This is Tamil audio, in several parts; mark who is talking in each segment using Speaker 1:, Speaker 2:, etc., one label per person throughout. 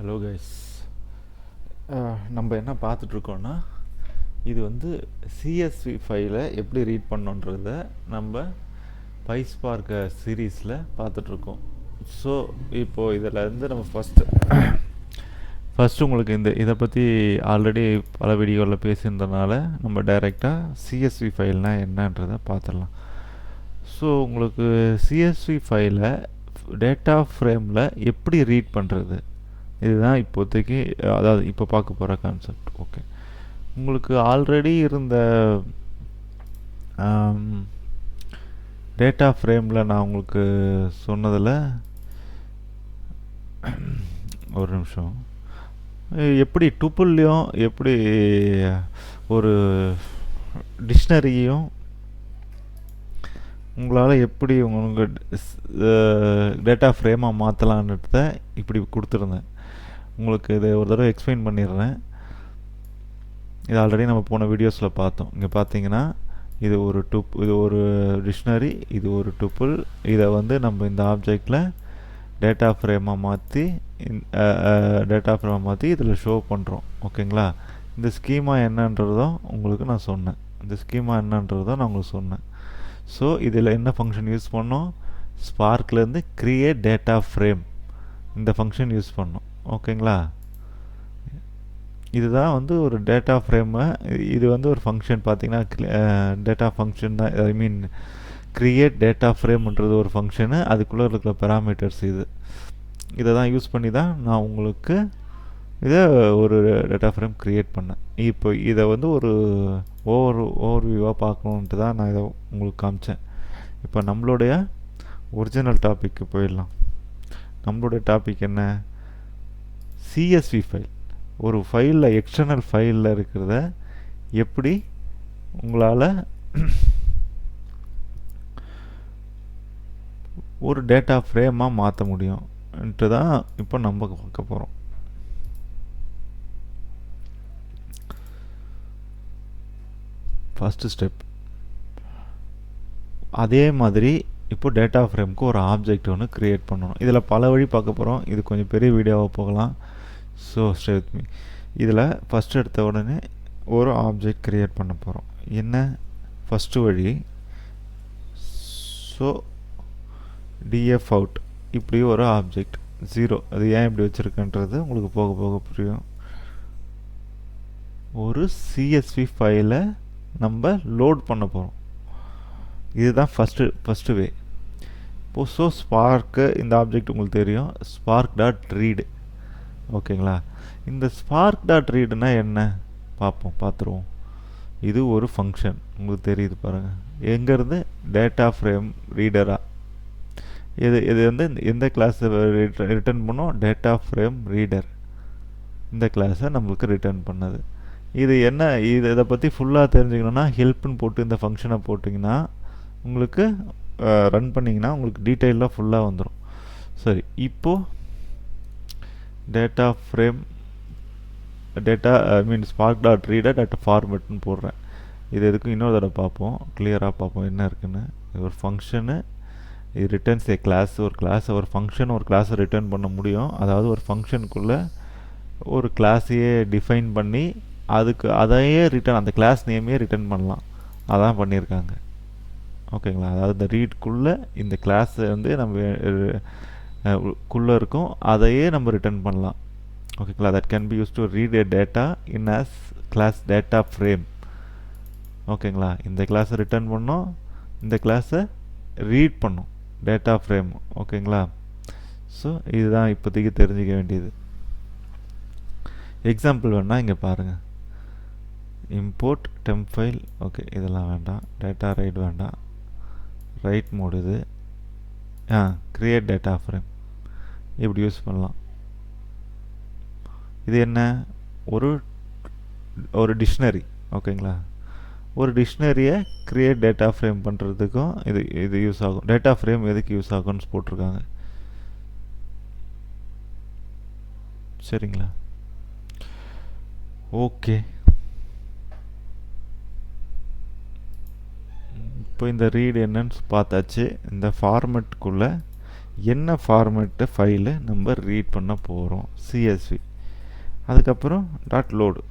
Speaker 1: Hello guys. நம்ம என்ன பார்த்துட்ருக்கோன்னா, இது வந்து சிஎஸ்வி ஃபைலை எப்படி ரீட் பண்ணோன்றத நம்ம பைஸ்பார்க் சீரீஸில் பார்த்துட்ருக்கோம். ஸோ இப்போது இதில் இருந்து நம்ம ஃபஸ்ட்டு உங்களுக்கு இதை பற்றி ஆல்ரெடி பல வீடியோவில் பேசியிருந்தனால நம்ம டைரெக்டாக சிஎஸ்வி ஃபைல்னால் என்னன்றதை பார்த்துடலாம். ஸோ உங்களுக்கு சிஎஸ்வி ஃபைலை டேட்டா ஃப்ரேமில் எப்படி ரீட் பண்ணுறது, இதுதான் இப்போதைக்கு, அதாவது இப்போ பார்க்க போகிற கான்செப்ட். ஓகே, உங்களுக்கு ஆல்ரெடி இருந்த டேட்டா ஃப்ரேமில் நான் உங்களுக்கு சொன்னதில் ஒரு நிமிஷம், எப்படி டுப்புள்லையும் எப்படி ஒரு டிக்ஷனரியையும் உங்களால் எப்படி உங்களுக்கு டேட்டா ஃப்ரேமாக மாற்றலான்றத இப்படி கொடுத்துருந்தேன். உங்களுக்கு இதை ஒரு தடவை எக்ஸ்பிளைன் பண்ணிடுறேன். இது ஆல்ரெடி நம்ம போன வீடியோஸில் பார்த்தோம். இங்கே பார்த்தீங்கன்னா இது ஒரு டிக்ஷனரி, இது ஒரு டுப்புள். இதை வந்து நம்ம இந்த ஆப்ஜெக்டில் டேட்டா ஃப்ரேமாக மாற்றி இதில் ஷோ பண்ணுறோம். ஓகேங்களா? இந்த ஸ்கீமா என்னன்றதும் உங்களுக்கு நான் சொன்னேன். ஸோ இதில் என்ன ஃபங்க்ஷன் யூஸ் பண்ணோம்? ஸ்பார்க்லேருந்து கிரியேட் டேட்டா ஃப்ரேம், இந்த ஃபங்க்ஷன் யூஸ் பண்ணோம். ஓகேங்களா? இதுதான் வந்து ஒரு டேட்டா ஃப்ரேமை, இது வந்து ஒரு ஃபங்க்ஷன். பார்த்தீங்கன்னா டேட்டா ஃபங்க்ஷன் தான், ஐ மீன் கிரியேட் டேட்டா ஃப்ரேம்ன்றது ஒரு ஃபங்க்ஷனு. அதுக்குள்ளே இருக்கிற பேராமீட்டர்ஸ் இதை தான் யூஸ் பண்ணி தான் நான் உங்களுக்கு இதை ஒரு டேட்டா ஃப்ரேம் க்ரியேட் பண்ணேன். இப்போ இதை வந்து ஒரு ஓவர்வியூவாக பார்க்கணுன்ட்டு தான் நான் இதை உங்களுக்கு காமிச்சேன். இப்போ நம்மளுடைய ஒரிஜினல் டாபிக்கு போயிடலாம். நம்மளுடைய டாபிக் என்ன? CSV file. ஒரு ஃபைலில், எக்ஸ்டர்னல் ஃபைலில் இருக்கிறத எப்படி உங்களால் ஒரு டேட்டா ஃப்ரேமாக மாற்ற முடியும்ன்ட்டு தான் இப்போ நம்ம பார்க்க போகிறோம். First step. அதே மாதிரி இப்போ டேட்டா ஃப்ரேமுக்கு ஒரு ஆப்ஜெக்ட் ஒன்று க்ரியேட் பண்ணணும். இதில் பல வழி பார்க்க போகிறோம். இது கொஞ்சம் பெரிய வீடியோவாக போகலாம். So stay with me. இதில் ஃபஸ்ட்டு எடுத்த உடனே ஒரு ஆப்ஜெக்ட் க்ரியேட் பண்ண போகிறோம். என்ன ஃபஸ்ட்டு வழி? ஸோ டிஎஃப் அவுட், இப்படி ஒரு ஆப்ஜெக்ட் 0. அது ஏன் இப்படி வச்சுருக்குன்றது உங்களுக்கு போக போக புரியும். ஒரு சிஎஸ்வி ஃபைலை நம்ம லோட் பண்ண போகிறோம். இதுதான் ஃபஸ்ட்டு வே. இப்போது ஸோ ஸ்பார்க்கு, இந்த ஆப்ஜெக்ட் உங்களுக்கு தெரியும், ஸ்பார்க் டாட் ரீடு. ஓகேங்களா? இந்த ஸ்பார்க் டாட் ரீடுனா என்ன பார்த்துருவோம். இது ஒரு ஃபங்க்ஷன், உங்களுக்கு தெரியுது பாருங்கள். எங்கேருந்து? டேட்டா ஃப்ரேம் ரீடராக. இது வந்து எந்த கிளாஸை ரிட்டர்ன் பண்ணோம்? Data frame reader. இந்த கிளாஸை நம்மளுக்கு ரிட்டர்ன் பண்ணது. இது என்ன? இதை பற்றி ஃபுல்லாக தெரிஞ்சுக்கணுன்னா ஹெல்ப்னு போட்டு இந்த ஃபங்க்ஷனை போட்டிங்கன்னா உங்களுக்கு ரன் பண்ணிங்கன்னா உங்களுக்கு டீட்டெயிலாக ஃபுல்லாக வந்துடும். சரி, இப்போது data frame spark dot reader dot ஃபார்மேட்னு போடுறேன். இது எதுக்கும் இன்னொரு தடவை பார்ப்போம், கிளியராக பார்ப்போம் என்ன இருக்குன்னு. இது ஒரு ஃபங்க்ஷனு, இது ரிட்டர்ன்ஸ் ஏ கிளாஸ். ஒரு கிளாஸை ரிட்டர்ன் பண்ண முடியும். அதாவது ஒரு ஃபங்க்ஷனுக்குள்ளே ஒரு கிளாஸையே டிஃபைன் பண்ணி அதையே ரிட்டர்ன், அந்த கிளாஸ் நேமையே ரிட்டர்ன் பண்ணலாம். அதான் பண்ணியிருக்காங்க. ஓகேங்களா? அதாவது இந்த ரீட்குள்ளே இந்த கிளாஸை வந்து நம்ம குள்ளே இருக்கும், அதையே நம்ம ரிட்டர்ன் பண்ணலாம். ஓகேங்களா? That can be use to read a data in as class data frame. ஓகேங்களா? இந்த கிளாஸை ரிட்டர்ன் பண்ணோம், இந்த கிளாஸை ரீட் பண்ணோம், டேட்டா ஃப்ரேம். ஓகேங்களா? ஸோ இதுதான் இப்போதைக்கு தெரிஞ்சிக்க வேண்டியது. எக்ஸாம்பிள் வேணால் இங்கே பாருங்கள். Import temp file. ஓகே, இதெல்லாம் வேண்டாம். டேட்டா ரைட் வேண்டாம். ரைட் மோட் இது. கிரியேட் டேட்டா ஃப்ரேம் இப்படி யூஸ் பண்ணலாம். இது என்ன? ஒரு டிக்ஷனரி. ஓகேங்களா? ஒரு டிக்ஷனரியை கிரியேட் டேட்டா ஃப்ரேம் பண்ணுறதுக்கும் இது யூஸ் ஆகும். டேட்டா ஃப்ரேம் எதுக்கு யூஸ் ஆகும்னு போட்டிருக்காங்க. சரிங்களா? ஓகே, இப்போ இந்த ரீடு என்னன்னு பார்த்தாச்சு. இந்த ஃபார்மெட்டுக்குள்ளே என்ன ஃபார்மேட்டு ஃபைலு நம்ம ரீட் பண்ண போகிறோம், சிஎஸ்வி. அதுக்கப்புறம் டாட் லோடு.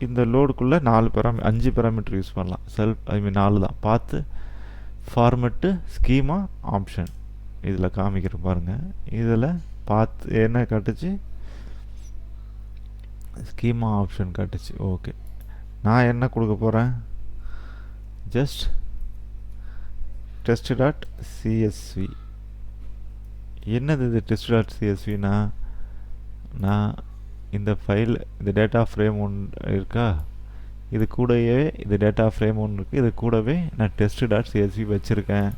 Speaker 1: இந்த லோடுக்குள்ளே 5 பேராமீட்டர் யூஸ் பண்ணலாம். ஐ மீன் 4 தான். பார்த்து ஃபார்மேட்டு ஸ்கீமா ஆப்ஷன் இதில் காமிக்கிற பாருங்கள். இதில் பார்த்து என்ன காட்டுச்சு, ஸ்கீமா ஆப்ஷன் காட்டுச்சு. ஓகே, நான் என்ன கொடுக்க போகிறேன், ஜஸ்ட் டெஸ்ட் டாட் சிஎஸ்வி. என்னது இது டெஸ்ட் டாட் சிஎஸ்வினா, நான் இந்த ஃபைல், இந்த டேட்டா ஃப்ரேம் ஒன்று இருக்கா, இது கூடவே இது டேட்டா ஃப்ரேம் ஒன்று இருக்குது, இது கூடவே நான் டெஸ்ட் டாட் சிஎஸ்வி வச்சுருக்கேன்.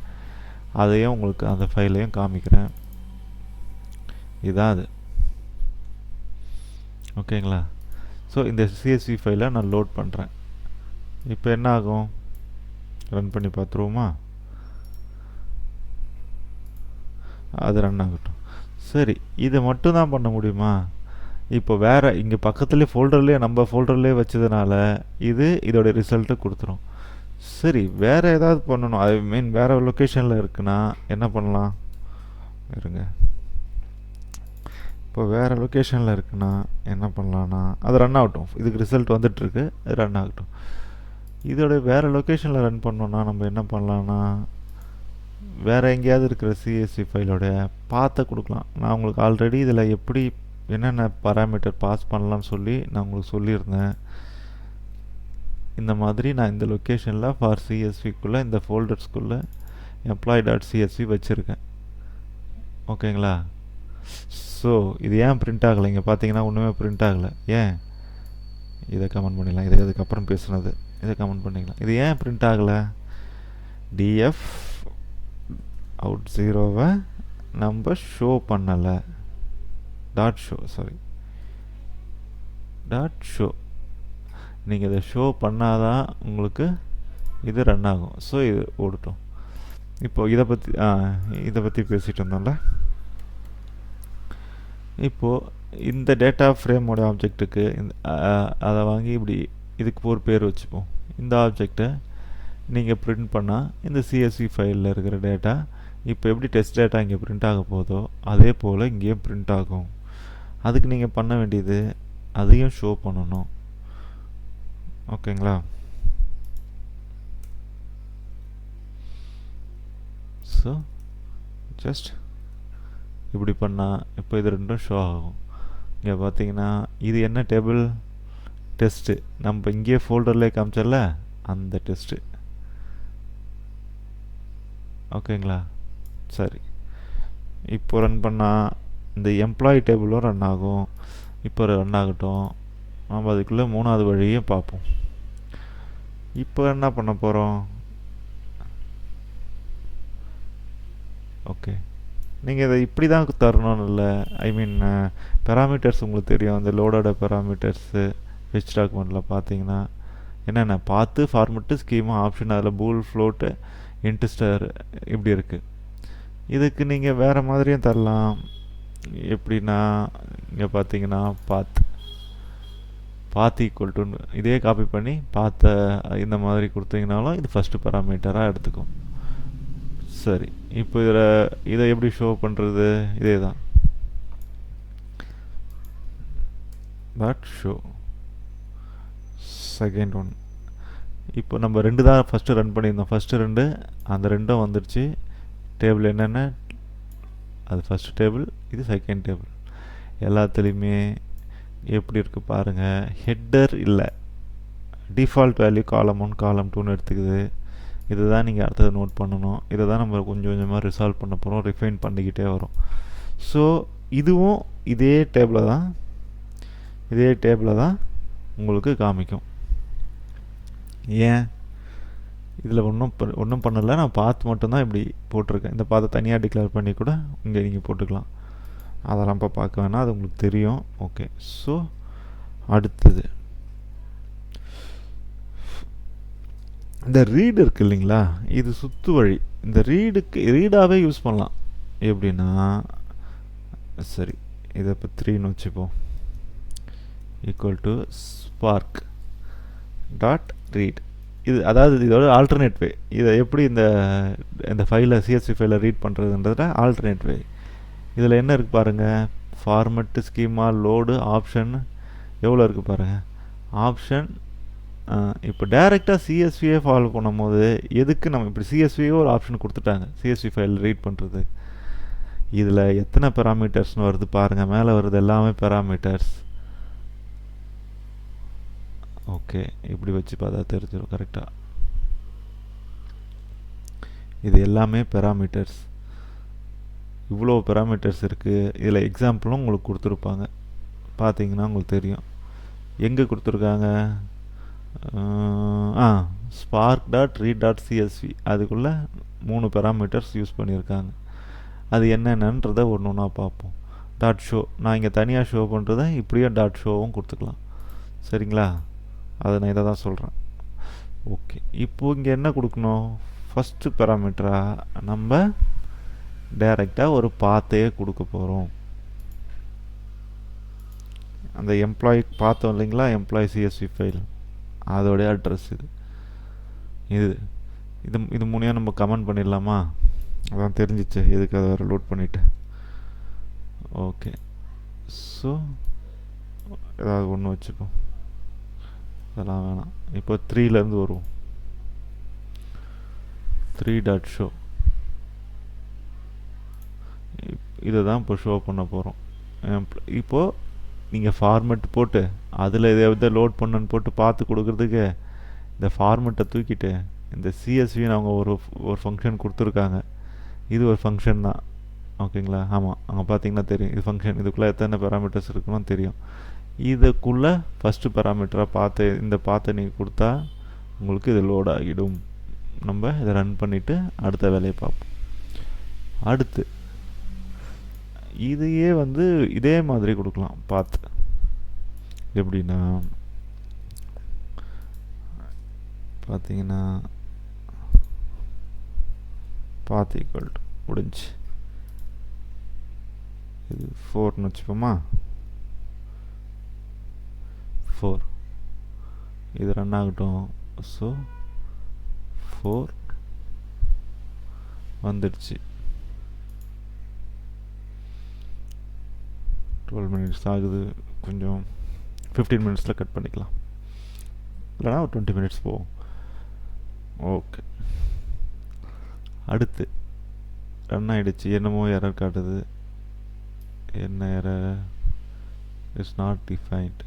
Speaker 1: அதையும் உங்களுக்கு அந்த ஃபைலையும் காமிக்கிறேன். இதான் அது. ஓகேங்களா? ஸோ இந்த சிஎஸ்வி ஃபைலை நான் லோட் பண்ணுறேன். இப்போ என்ன ஆகும், ரன் பண்ணி பார்த்துருவோமா? அது ரன் ஆகட்டும். சரி, இதை மட்டும் தான் பண்ண முடியுமா? இப்போ வேறு இங்கே பக்கத்துலேயே ஃபோல்டர்லேயே நம்ம ஃபோல்டர்லேயே வச்சதுனால இதோட ரிசல்ட்டை கொடுத்துரும். சரி, வேறு ஏதாவது பண்ணணும், ஐ மீன் வேறு லொக்கேஷனில் இருக்குன்னா என்ன பண்ணலாம் இருங்க. இப்போ வேறு லொக்கேஷனில் இருக்குன்னா என்ன பண்ணலான்னா, அது ரன் ஆகட்டும். இதுக்கு ரிசல்ட் வந்துட்டுருக்கு, அது ரன் ஆகட்டும். இதோட வேறு லொக்கேஷனில் ரன் பண்ணோன்னா நம்ம என்ன பண்ணலான்னா, வேறு எங்கேயாவது இருக்கிற சிஎஸ்வி ஃபைலோட பார்த்த கொடுக்கலாம். நான் உங்களுக்கு ஆல்ரெடி இதில் எப்படி என்னென்ன பாராமீட்டர் பாஸ் பண்ணலான்னு சொல்லி நான் உங்களுக்கு சொல்லியிருந்தேன். இந்த மாதிரி நான் இந்த லொக்கேஷனில் ஃபார் சிஎஸ்விக்குள்ளே இந்த ஃபோல்டர்ஸ்குள்ளே employee.csv வச்சுருக்கேன். ஓகேங்களா? ஸோ இது ஏன் பிரிண்ட் ஆகலை, இங்கே பார்த்தீங்கன்னா ஒன்றுமே பிரிண்ட் ஆகலை. ஏன், இதை கமெண்ட் பண்ணிடலாம். இதை அதுக்கப்புறம் பேசுனது இதை கமெண்ட் பண்ணிக்கலாம். இது ஏன் பிரிண்ட் ஆகலை, டிஎஃப் அவுட் 0வை நம்ம ஷோ பண்ணலை. டாட் ஷோ நீங்கள் இதை ஷோ பண்ணாதான் உங்களுக்கு இது ரன் ஆகும். ஸோ இது ஓடட்டும். இப்போ இதை பற்றி பேசிகிட்டு இருந்தோம்ல. இப்போது இந்த டேட்டா ஃப்ரேமோட ஆப்ஜெக்ட்டுக்கு அதை வாங்கி இப்படி இதுக்கு ஒரு பேர் வச்சுப்போம். இந்த ஆப்ஜெக்டை நீங்கள் பிரிண்ட் பண்ணால் இந்த சிஎஸ்வி ஃபைலில் இருக்கிற டேட்டா இப்போ எப்படி டெஸ்ட் டேட்டா இங்கே பிரிண்ட் ஆக போதோ அதே போல் இங்கேயும் பிரிண்ட் ஆகும். அதுக்கு நீங்கள் பண்ண வேண்டியது அதையும் ஷோ பண்ணணும். ஓகேங்களா? ஸோ ஜஸ்ட் இப்படி பண்ணால் இப்போ இது ரெண்டும் ஷோ ஆகும். இங்கே பார்த்தீங்கன்னா இது என்ன டேபிள், டெஸ்ட்டு. நம்ம இங்கே ஃபோல்டர்லேயே காமிச்சல அந்த டெஸ்ட்டு. ஓகேங்களா? சரி, இப்போ ரன் பண்ணால் இந்த எம்ப்ளாயி டேபிளும் ரன் ஆகும். இப்போ ரன் ஆகட்டும். நம்ம அதுக்குள்ளே 3வது வழியை பார்ப்போம். இப்போ என்ன பண்ண போகிறோம், ஓகே, நீங்கள் இதை இப்படி தான் தரணும்னு இல்லை. ஐ மீன் பேராமீட்டர்ஸ் உங்களுக்கு தெரியும். அந்த லோடோட பேராமீட்டர்ஸு ஹெச் டாக்குமெண்ட்டில் பார்த்தீங்கன்னா என்னென்ன பார்த்து ஃபார்மெட்டு ஸ்கீமா ஆப்ஷன், அதில் பூல் ஃப்ளோட்டு இன்ட்ரெஸ்டர் இப்படி இருக்குது. இதுக்கு நீங்கள் வேறு மாதிரியும் தரலாம். எப்படின்னா இங்கே பார்த்தீங்கன்னா பாத் ஈக்குவல் டு இதே காப்பி பண்ணி இந்த மாதிரி கொடுத்தீங்கனாலும் இது ஃபஸ்ட்டு பேராமீட்டராக எடுத்துக்கும். சரி, இப்போ இதை எப்படி ஷோ பண்ணுறது, இதே தான் பட் ஷோ செகண்ட் ஒன். இப்போ நம்ம 2 தான் ஃபஸ்ட்டு ரன் பண்ணியிருந்தோம். ஃபஸ்ட்டு 2 அந்த 2ம் வந்துடுச்சு. டேபிள் என்னென்ன, அது ஃபஸ்ட்டு டேபிள், இது செகண்ட் டேபிள். எல்லாத்துலேயுமே எப்படி இருக்குது பாருங்கள். ஹெட்டர் இல்லை, டிஃபால்ட் வேல்யூ காலம் 1 காலம் 2ன்னு எடுத்துக்குது. இதை தான் நீங்கள் அடுத்தது நோட் பண்ணணும். இதை தான் நம்ம கொஞ்சம் கொஞ்சமாக ரிசால்வ் பண்ண போகிறோம், ரிஃபைன் பண்ணிக்கிட்டே வரும். ஸோ இதுவும் இதே டேபிளில் தான் உங்களுக்கு காமிக்கும். ஏன் இதில் ஒன்றும் பண்ணலை, நான் பாத் மட்டும்தான் இப்படி போட்டிருக்கேன். இந்த பாத்தை தனியாக டிக்ளேர் பண்ணி கூட இங்கே நீங்கள் போட்டுக்கலாம். அதெல்லாம் இப்போ பார்க்க வேணாம், அது உங்களுக்கு தெரியும். ஓகே, ஸோ அடுத்தது இந்த ரீடு இருக்குது இல்லைங்களா, இது சுற்று வழி. இந்த ரீடாகவே யூஸ் பண்ணலாம். எப்படின்னா சரி, இதை இப்போ 3ன்னு வச்சுப்போம். Equal to spark dot read. இது அதாவது இதோட ஆல்டர்னேட் வே. இதை எப்படி இந்த ஃபைலை சிஎஸ்வி ஃபைலை ரீட் பண்ணுறதுன்றத ஆல்டர்னேட் வே. இதில் என்ன இருக்குது பாருங்கள், ஃபார்மெட்டு, ஸ்கீமா, லோடு, ஆப்ஷன் எவ்வளோ இருக்குது பாருங்கள். ஆப்ஷன் இப்போ டைரெக்டாக சிஎஸ்வியே ஃபாலோ பண்ணும்போது எதுக்கு நம்ம இப்படி சிஎஸ்வியே ஒரு ஆப்ஷன் கொடுத்துட்டாங்க சிஎஸ்வி ஃபைல் ரீட் பண்ணுறது. இதில் எத்தனை பெராமீட்டர்ஸ்னு வருது பாருங்கள், மேலே வருது எல்லாமே பெராமீட்டர்ஸ். ஓகே, இப்படி வச்சு பார்த்தா தெரிஞ்சிடும் கரெக்டாக. இது எல்லாமே பெராமீட்டர்ஸ். இவ்வளோ பெராமீட்டர்ஸ் இருக்குது. இதில் எக்ஸாம்பிளும் உங்களுக்கு கொடுத்துருப்பாங்க, பார்த்தீங்கன்னா உங்களுக்கு தெரியும். எங்கே கொடுத்துருக்காங்க, spark dot read dot CSV அதுக்குள்ளே 3 பெராமீட்டர்ஸ் யூஸ் பண்ணியிருக்காங்க. அது என்னென்னன்றதை ஒன்று ஒன்றா பார்ப்போம். டாட் ஷோ, நான் இங்கே தனியாக ஷோ பண்ணுறதை இப்படியே டாட் ஷோவும் கொடுத்துக்கலாம். சரிங்களா, அதை நான் இதை தான் சொல்கிறேன். ஓகே, இப்போது இங்கே என்ன கொடுக்கணும், ஃபஸ்ட்டு பெராமீட்டராக நம்ம டைரெக்டாக ஒரு பாத்தையே கொடுக்க போகிறோம். அந்த எம்ப்ளாயி பார்த்தோம் இல்லைங்களா, எம்ப்ளாயி சிஎஸ்வி ஃபைல், அதோடைய அட்ரஸ் இது இது இது இது மூணையாக நம்ம கமெண்ட் பண்ணிடலாமா? அதான் தெரிஞ்சிச்சு எதுக்கு அதை வேறு லோட் பண்ணிவிட்டேன். ஓகே, ஸோ ஏதாவது ஒன்று வச்சுப்போம், அதெல்லாம் வேணாம். இப்போ 3லேருந்து வருவோம். 3 டாட் ஷோ, இதை தான் இப்போ ஷோ பண்ண போகிறோம். இப்போது நீங்கள் ஃபார்மெட் போட்டு அதில் எதை லோட் பண்ணுன்னு போட்டு பார்த்து கொடுக்குறதுக்கு இந்த ஃபார்மெட்டை தூக்கிட்டு இந்த சிஎஸ்வின்னு அவங்க ஒரு ஃபங்க்ஷன் கொடுத்துருக்காங்க. இது ஒரு ஃபங்க்ஷன் தான், ஓகேங்களா? ஆமாம், அங்கே பார்த்தீங்கன்னா தெரியும் இது ஃபங்க்ஷன். இதுக்குள்ளே எத்தனை பேராமீட்டர்ஸ் இருக்குன்னு தெரியும். இதுக்குள்ளே ஃபஸ்ட்டு பேராமீட்டராக இந்த பாத்தை நீங்கள் கொடுத்தா உங்களுக்கு இது லோட் ஆகிடும். நம்ம இதை ரன் பண்ணிவிட்டு அடுத்த வேலையை பார்ப்போம். அடுத்து இதையே இதே மாதிரி கொடுக்கலாம். பாத் எப்படின்னா பார்த்தீங்கன்னா பாத் ஈக்குவல் டு முடிஞ்சு இது 4ன்னு வச்சுப்போமா. 4 இது ரன் ஆகட்டும். ஸோ 4 வந்துடுச்சு. 12 மினிட்ஸ் ஆகுது, கொஞ்சம் 15 மினிட்ஸில் கட் பண்ணிக்கலாம், இல்லைனா ஒரு 20 மினிட்ஸ் போகும். ஓகே, அடுத்து ரன் ஆகிடுச்சு. என்னமோ எரர் காட்டுது. என்ன error, it's not defined.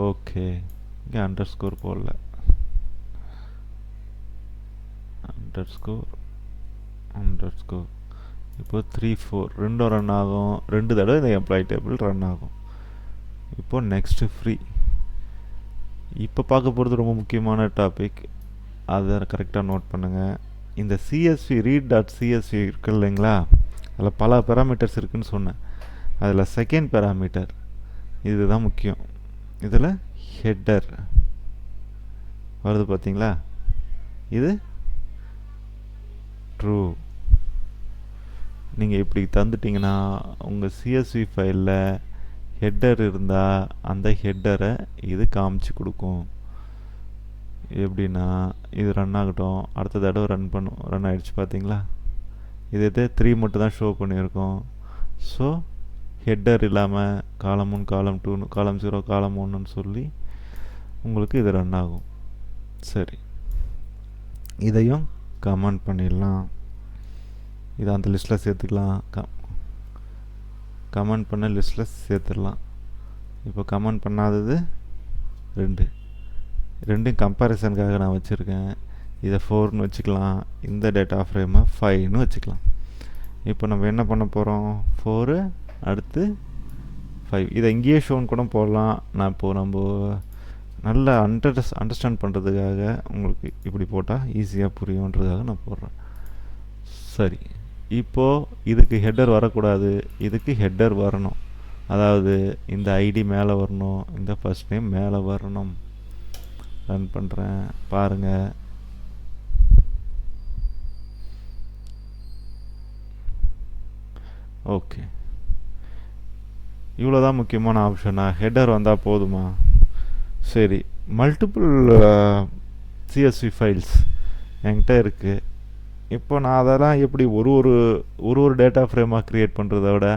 Speaker 1: Okay, இங்கே அண்டர்ஸ்கோர் போடல, அண்டர்ஸ்கோர். இப்போ 3 4 ரெண்டும் ரன் ஆகும். 2 தடவை இந்த எம்ப்ளாயி டேபிள் ரன் ஆகும். இப்போ நெக்ஸ்ட்டு ஃப்ரீ. இப்போ பார்க்க போகிறது ரொம்ப முக்கியமான டாபிக், அதை கரெக்டாக நோட் பண்ணுங்கள். இந்த சிஎஸ்வி ரீட் டாட் சிஎஸ்வி இருக்கு இல்லைங்களா, அதில் பல பேராமீட்டர்ஸ் இருக்குதுன்னு சொன்னேன். அதில் செகண்ட் பேராமீட்டர் இதுதான் முக்கியம். இதில் ஹெட்டர் வருது பார்த்தீங்களா, இது ட்ரூ. நீங்கள் இப்படி தந்துட்டிங்கன்னா உங்கள் சிஎஸ்வி ஃபைலில் ஹெட்டர் இருந்தால் அந்த ஹெட்டரை இது காமிச்சு கொடுக்கும். எப்படின்னா இது ரன் ஆகட்டும், அடுத்த தடவை ரன் ஆகிடுச்சு பார்த்தீங்களா. இதே 3 மட்டும் தான் ஷோ பண்ணியிருக்கோம். ஸோ ஹெட்டர் இல்லாமல் காலம் 1 காலம் 2 காலம் 0 காலம் 1ன்னு சொல்லி உங்களுக்கு இது ரன் ஆகும். சரி, இதையும் கமெண்ட் பண்ணிடலாம். இதை அந்த லிஸ்ட்டில் சேர்த்துக்கலாம். கமெண்ட் பண்ண லிஸ்ட்டில் சேர்த்துடலாம். இப்போ கமெண்ட் பண்ணாதது 2 கம்பேரிசனுக்காக நான் வச்சுருக்கேன். இதை 4ன்னு வச்சுக்கலாம், இந்த டேட்டா ஃப்ரேமை 5ன்னு வச்சுக்கலாம். இப்போ நம்ம என்ன பண்ண போகிறோம், 4 அடுத்து 5. இதை இங்கேயே ஷோன்னு கூட போடலாம். நான் இப்போது நம்ம நல்லா அண்டர்ஸ்டாண்ட் பண்ணுறதுக்காக உங்களுக்கு இப்படி போட்டால் ஈஸியாக புரியுன்றதுக்காக நான் போடுறேன். சரி, இப்போது இதுக்கு ஹெட்டர் வரக்கூடாது, இதுக்கு ஹெட்டர் வரணும். அதாவது இந்த ஐடி மேலே வரணும், இந்த ஃபர்ஸ்ட் நேம் மேலே வரணும். ரன் பண்ணுறேன் பாருங்கள். ஓகே, இவ்வளோதான் முக்கியமான ஆப்ஷனா? ஹெட்டர் வந்தால் போதுமா? சரி, மல்டிபிள் சிஎஸ்வி ஃபைல்ஸ் என்கிட்ட இருக்குது. இப்போ நான் அதெல்லாம் எப்படி ஒரு டேட்டா ஃப்ரேமாக க்ரியேட் பண்ணுறத விட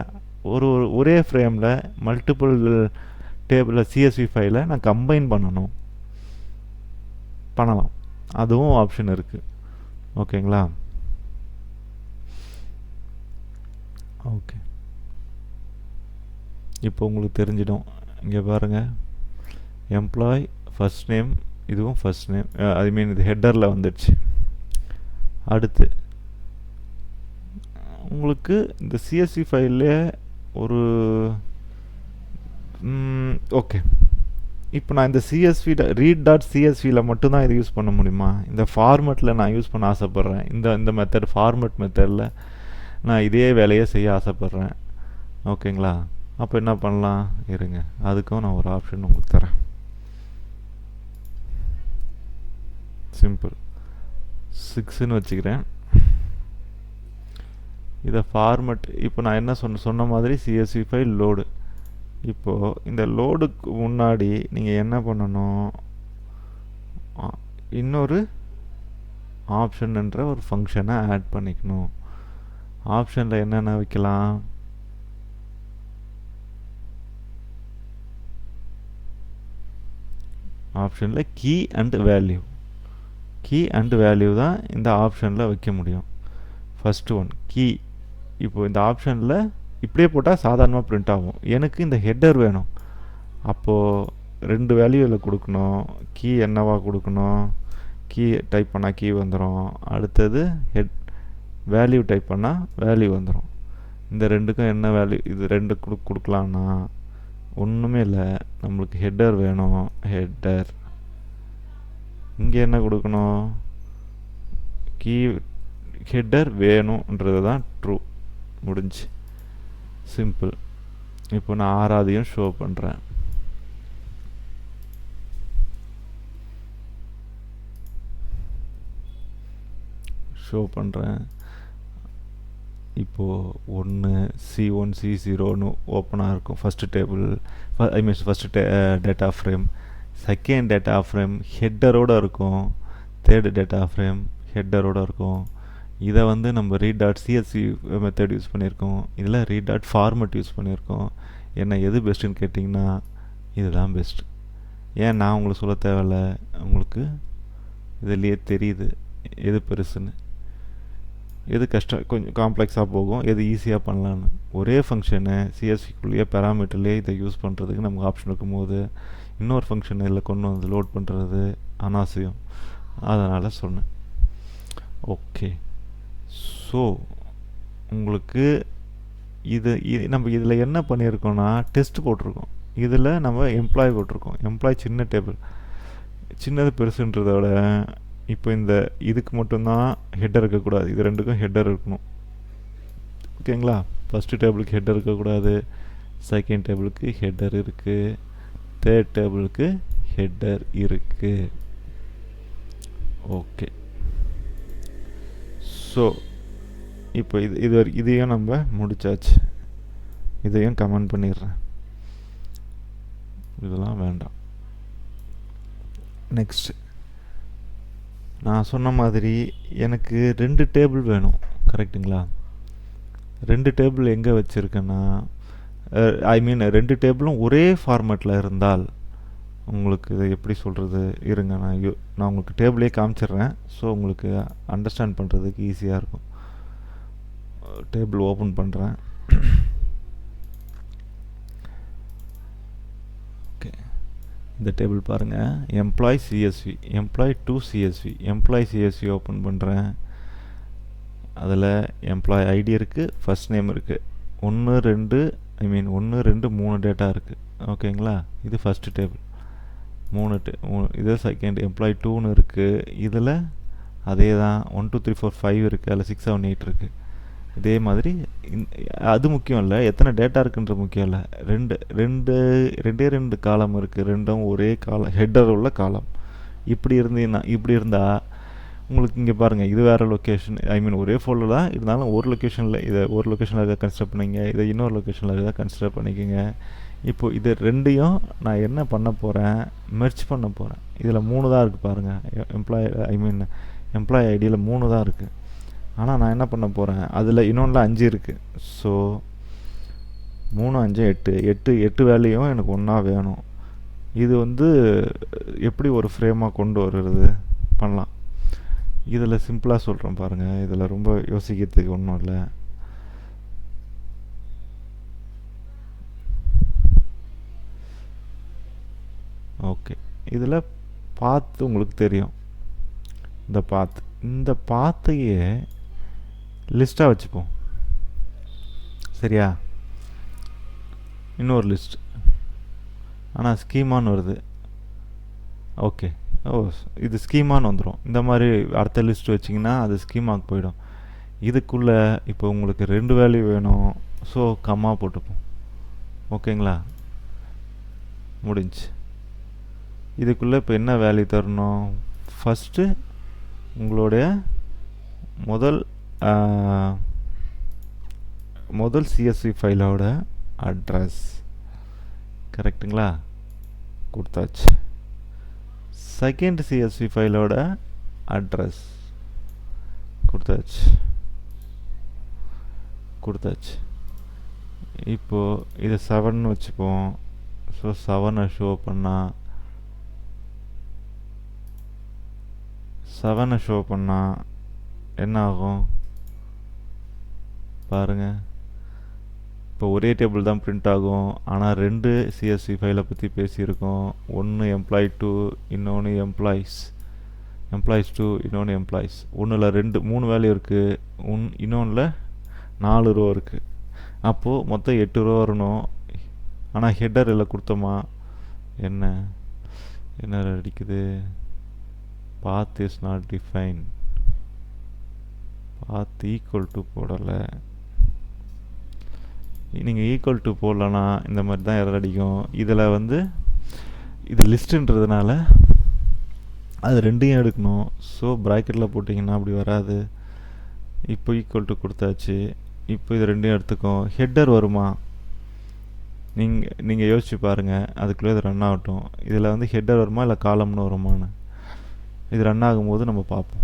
Speaker 1: ஒரே ஃப்ரேமில் மல்டிபிள் டேபிளில் சிஎஸ்வி ஃபைலை நான் கம்பைன் பண்ணலாம். அதுவும் ஆப்ஷன் இருக்குது. ஓகேங்களா? ஓகே, இப்போ உங்களுக்கு தெரிஞ்சிடும். இங்கே பாருங்கள், எம்ப்ளாய் ஃபர்ஸ்ட் நேம், இதுவும் ஃபர்ஸ்ட் நேம், ஐ மீன் இது ஹெட்டரில் வந்துடுச்சு. அடுத்து உங்களுக்கு இந்த சிஎஸ்வி ஃபைல்லே ஒரு ஓகே, இப்போ நான் இந்த read.csvயில் மட்டும்தான் இது யூஸ் பண்ண முடியுமா? இந்த ஃபார்மெட்டில் நான் யூஸ் பண்ண ஆசைப்பட்றேன். இந்த மெத்தட் ஃபார்மெட் மெத்தடில் நான் இதே வேலையை செய்ய ஆசைப்பட்றேன். ஓகேங்களா? அப்போ என்ன பண்ணலாம் இருங்க, அதுக்கும் நான் ஒரு ஆப்ஷன் உங்களுக்கு தரேன். சிம்பிள் 6ன்னு வச்சுக்கிறேன். இதை ஃபார்மெட், இப்போ நான் என்ன சொன்ன மாதிரி சிஎஸ்வி ஃபைல் லோடு. இப்போது இந்த லோடுக்கு முன்னாடி நீங்கள் என்ன பண்ணணும், இன்னொரு ஆப்ஷன்ன்ற ஒரு ஃபங்க்ஷனை ஆட் பண்ணிக்கணும். ஆப்ஷனில் என்னென்ன வைக்கலாம்? ஆப்ஷனில் கீ அண்ட் வேல்யூ தான் இந்த ஆப்ஷனில் வைக்க முடியும். First one key. இப்போது இந்த ஆப்ஷனில் இப்படியே போட்டால் சாதாரணமாக பிரிண்ட் ஆகும். எனக்கு இந்த ஹெட்டர் வேணும். அப்போது 2 வேல்யூ இதில் கொடுக்கணும். கீ என்னவா கொடுக்கணும்? கீ டைப் பண்ணால் கீ வந்துடும். அடுத்தது வேல்யூ டைப் பண்ணால் வேல்யூ வந்துடும். இந்த ரெண்டுக்கும் என்ன வேல்யூ, இது 2 கொடுக்கலான்னா ஒன்றுமே இல்லை, நம்மளுக்கு ஹெட்டர் வேணும். ஹெட்டர் இங்கே என்ன கொடுக்கணும்? கீ ஹெட்டர் வேணுன்றது தான் ட்ரூ. முடிஞ்சு, சிம்பிள். இப்போ நான் 6ஆவதையும் ஷோ பண்ணுறேன். இப்போது 1 C1 C0ன்னு ஓப்பனாக இருக்கும் first table, I means first data frame. Second data frame ஹெட்டரோடு இருக்கும். தேர்டு டேட்டா ஃப்ரேம் ஹெட்டரோடு இருக்கும். இதை நம்ம read.csv மெத்தட் யூஸ் பண்ணியிருக்கோம். இதில் read.format யூஸ் பண்ணியிருக்கோம். என்ன எது பெஸ்ட்டுன்னு கேட்டிங்கன்னா இதுதான் பெஸ்ட்டு. ஏன் நான் உங்களுக்கு சொல்ல தேவையில்ல, உங்களுக்கு இதுலேயே தெரியுது எது பெருசுன்னு. எது கஷ்டம், கொஞ்சம் காம்ப்ளெக்ஸாக போகும், எது ஈஸியாக பண்ணலான்னு. ஒரே ஃபங்க்ஷனை சிஎஸ்விக்குள்ளேயே பேராமீட்டர்லேயே இதை யூஸ் பண்ணுறதுக்கு நமக்கு ஆப்ஷன் இருக்கும்போது இன்னொரு ஃபங்க்ஷன் இதில் கொண்டு வந்து லோட் பண்ணுறது அனாவசியம். அதனால் சொன்னேன். ஓகே, ஸோ உங்களுக்கு நம்ம இதில் என்ன பண்ணியிருக்கோன்னா டெஸ்ட் போட்டிருக்கோம். இதில் நம்ம எம்ப்ளாய் போட்டிருக்கோம். எம்ப்ளாய் சின்ன டேபிள், சின்னது பெருசுன்றத விட இப்போ இதுக்கு மட்டும்தான் ஹெட்டர் இருக்கக்கூடாது. இது ரெண்டுக்கும் ஹெட்டர் இருக்கணும். ஓகேங்களா? ஃபஸ்ட்டு டேபிளுக்கு ஹெட்டர் இருக்கக்கூடாது, செகண்ட் டேபிளுக்கு ஹெட்டர் இருக்குது, தேர்ட் டேபிளுக்கு ஹெட்டர் இருக்குது. ஓகே, ஸோ இப்போ இதையும் நம்ம முடிச்சாச்சு. இதையும் கமெண்ட் பண்ணிடுறேன். இதெல்லாம் வேண்டாம். நெக்ஸ்ட், நான் சொன்ன மாதிரி எனக்கு 2 டேபிள் வேணும். கரெக்டுங்களா? 2 டேபிள் எங்கே வச்சுருக்கேன்னா, ஐ மீன் 2 டேபிளும் ஒரே ஃபார்மேட்டில் இருந்தால் உங்களுக்கு இதை எப்படி சொல்கிறது, இருங்க நான் உங்களுக்கு டேபிளே காமிச்சிடுறேன். ஸோ உங்களுக்கு அண்டர்ஸ்டாண்ட் பண்ணுறதுக்கு ஈஸியாக இருக்கும். டேபிள் ஓப்பன் பண்ணுறேன். ஓகே, இந்த டேபிள் பாருங்கள், employee CSV, employee to CSV, employee CSV open பண்ணுறேன். அதில் எம்ப்ளாய் ஐடி இருக்குது, ஃபர்ஸ்ட் நேம் இருக்குது. 1 2 ஐ மீன் 1 2 3 டேட்டா இருக்குது. ஓகேங்களா? இது ஃபஸ்ட்டு டேபிள். 3 இது செகண்ட் எம்ப்ளாய் 2ன்னு இருக்குது. இதில் அதே தான் 1 2 3 4 5 இருக்குது. அதில் 6 7 8 இருக்குது. இதே மாதிரி அது முக்கியம் இல்லை, எத்தனை டேட்டா இருக்குன்ற முக்கியம் இல்லை. ரெண்டே காலம் இருக்குது. ரெண்டும் ஒரே காலம், ஹெட்டர் உள்ள காலம். இப்படி இருந்தால் உங்களுக்கு இங்கே பாருங்கள், இது வேறு லொக்கேஷன், ஐ மீன் ஒரே ஃபோல்டர் தான் இருந்தாலும் ஒரு லொக்கேஷனில் இதை ஒரு லொக்கேஷனில் இருக்கிறத கன்சிடர் பண்ணிங்க, இதை இன்னொரு லொக்கேஷனில் இருக்கிறத கன்சிடர் பண்ணிக்கோங்க. இப்போது இது ரெண்டையும் நான் என்ன பண்ண போகிறேன், மெர்ஜ் பண்ண போகிறேன். இதில் 3 தான் இருக்குது பாருங்கள், எம்ப்ளாயி ஐடியில் 3 தான் இருக்குது. ஆனால் நான் என்ன பண்ண போகிறேன், அதில் இன்னொன்றில் 5 இருக்குது. ஸோ 3 5 8 வேல்யூவும் எனக்கு ஒன்றா வேணும். இது வந்து எப்படி ஒரு ஃப்ரேமாக கொண்டு வருறது பண்ணலாம். இதில் சிம்பிளாக சொல்கிறேன் பாருங்கள், இதில் ரொம்ப யோசிக்கிறதுக்கு ஒன்றும் இல்லை. ஓகே, இதில் பாத்து உங்களுக்கு தெரியும், இந்த பாத்தையே லிஸ்ட்டாக வச்சுப்போம். சரியா? இன்னொரு லிஸ்ட், ஆனால் ஸ்கீமான்னு வருது. ஓகே, இது ஸ்கீமான்னு வந்துடும். இந்த மாதிரி அடுத்த லிஸ்ட் வச்சிங்கன்னா அது ஸ்கீமாக்கு போயிடும். இதுக்குள்ளே இப்போ உங்களுக்கு 2 வேல்யூ வேணும். ஸோ கம்மா போட்டுப்போம். ஓகேங்களா? முடிஞ்சு. இதுக்குள்ளே இப்போ என்ன வேல்யூ தரணும், ஃபஸ்ட்டு உங்களுடைய முதல் CSV ஃபைலோட அட்ரஸ் கரெக்டுங்களா, கொடுத்தாச்சு. செகண்ட் CSV ஃபைலோட அட்ரஸ் கொடுத்தாச்சு. இப்போது இதை 7 வச்சுப்போம். ஸோ 7 ஷோ பண்ணால் என்ன ஆகும் பாருங்கள். இப்போ ஒரே டேபிள் தான் பிரிண்ட் ஆகும், ஆனால் 2 CSV ஃபைலை பற்றி பேசியிருக்கோம். ஒன்று எம்ப்ளாயி 2, இன்னொன்று எம்ப்ளாயிஸ் 2, இன்னொன்று எம்ப்ளாயிஸ். ஒன்றில் 3 வேல்யூ இருக்குது, இன்னொன்றில் 4 ரோ இருக்குது. அப்போது மொத்தம் 8 ரோ வரணும். ஆனால் ஹெட்டர் இல்லை கொடுத்தோமா, என்ன அடிக்குது, path is not defined, path equal to போடலை. நீங்கள் ஈக்குவல் டு போடலன்னா இந்த மாதிரி தான் எரர் அடிக்கும். இதில் வந்து இது லிஸ்ட்டுன்றதுனால அது 2யும் எடுக்கணும். ஸோ ப்ராக்கெட்டில் போட்டிங்கன்னா அப்படி வராது. இப்போ ஈக்குவல் டு கொடுத்தாச்சு. இப்போ இது 2யும் எடுத்துக்கும். ஹெட்டர் வருமா, நீங்கள் யோசிச்சு பாருங்கள். அதுக்குள்ளே இது ரன் ஆகட்டும். இதில் வந்து ஹெட்டர் வருமா இல்லை காலம்னு வருமானு, இது ரன் ஆகும்போது நம்ம பார்ப்போம்.